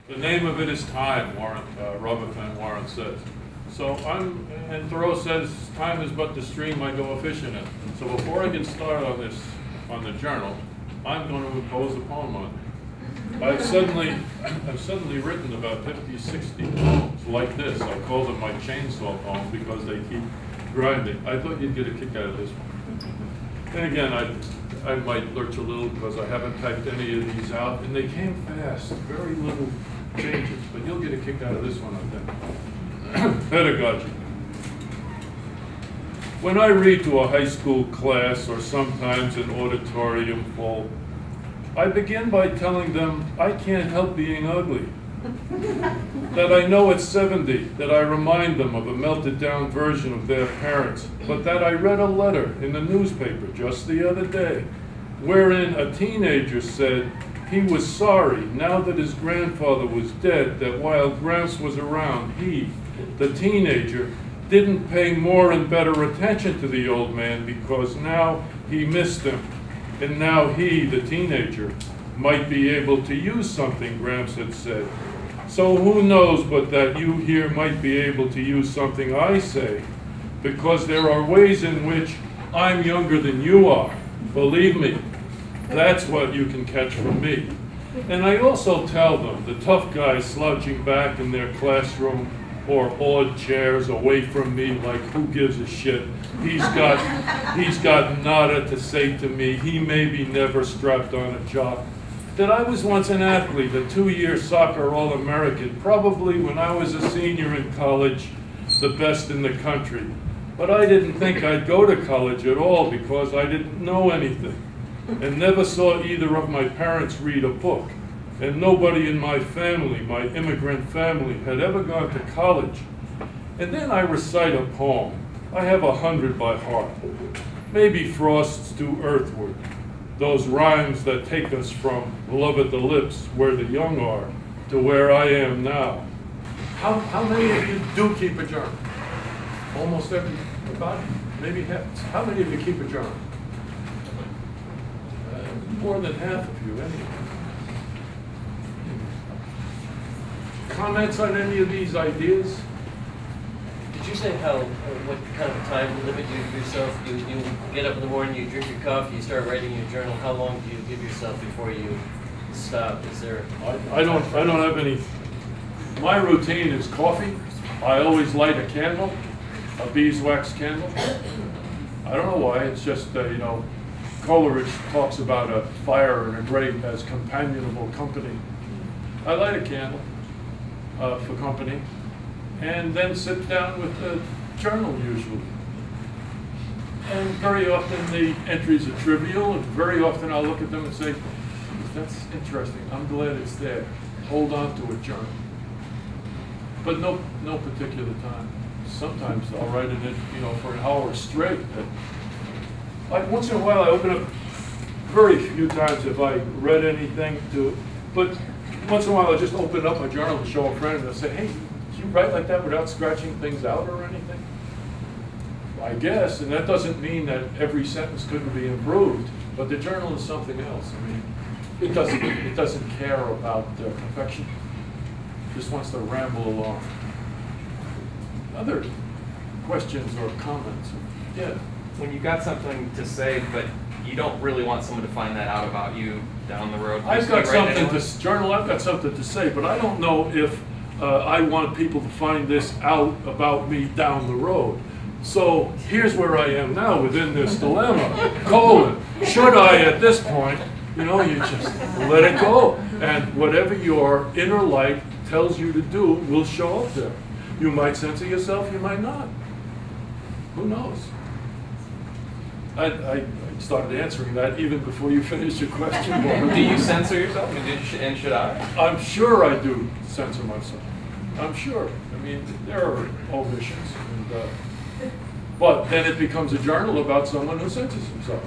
The name of it is time, Robert Van Warren says. So and Thoreau says, time is but the stream I go a fishing in. So before I can start on this, on the journal, I'm going to impose a poem on you. I've suddenly written about 50, 60 poems like this. I call them my chainsaw poems because they keep grinding. I thought you'd get a kick out of this one. And again, I might lurch a little because I haven't typed any of these out, and they came fast, very little changes, but you'll get a kick out of this one, I think. Pedagogy. When I read to a high school class or sometimes an auditorium full, I begin by telling them I can't help being ugly. That I know at 70 that I remind them of a melted down version of their parents, but that I read a letter in the newspaper just the other day wherein a teenager said he was sorry now that his grandfather was dead, that while Gramps was around, he, the teenager, didn't pay more and better attention to the old man because now he missed him. And now he, the teenager, might be able to use something, Gramps had said. So who knows but that you here might be able to use something I say, because there are ways in which I'm younger than you are. Believe me, that's what you can catch from me. And I also tell them, the tough guys slouching back in their classroom or odd chairs away from me like who gives a shit. He's got nada to say to me. He maybe never strapped on a jock. That I was once an athlete, a 2-year soccer All-American, probably when I was a senior in college, the best in the country. But I didn't think I'd go to college at all because I didn't know anything and never saw either of my parents read a book. And nobody in my family, my immigrant family, had ever gone to college. And then I recite a poem. I have 100 by heart. Maybe Frost's To Earthward. Those rhymes that take us from love at the lips, where the young are, to where I am now. How many of you do keep a journal? Almost everybody, maybe half. How many of you keep a journal? More than half of you, anyway. Comments on any of these ideas? Did you say what kind of time limit you give yourself? You get up in the morning, you drink your coffee, you start writing your journal. How long do you give yourself before you stop? Is there? I don't have any. My routine is coffee. I always light a candle, a beeswax candle. I don't know why. It's just you know, Coleridge talks about a fire and a grate as companionable company. I light a candle for company, and then sit down with the journal usually. And very often the entries are trivial, and very often I'll look at them and say, that's interesting, I'm glad it's there. Hold on to it, journal. But no particular time. Sometimes I'll write in it, you know, for an hour straight. Like once in a while I open up, very few times have I read anything but once in a while I'll just open up my journal and show a friend and I'll say, hey, do you write like that without scratching things out or anything? I guess, and that doesn't mean that every sentence couldn't be improved, but the journal is something else. I mean, it doesn't care about perfection. It just wants to ramble along. Other questions or comments? Yeah. When you got something to say, but you don't really want someone to find that out about you down the road. I've got something to journal. I've got something to say, but I don't know if I want people to find this out about me down the road. So here's where I am now within this dilemma. Should I at this point, you know, you just let it go. And whatever your inner light tells you to do will show up there. You might censor yourself, you might not. Who knows? I started answering that even before you finished your question. Do you censor yourself? And should I? I'm sure I do censor myself. I'm sure. I mean, there are omissions, and, but then it becomes a journal about someone who censors himself.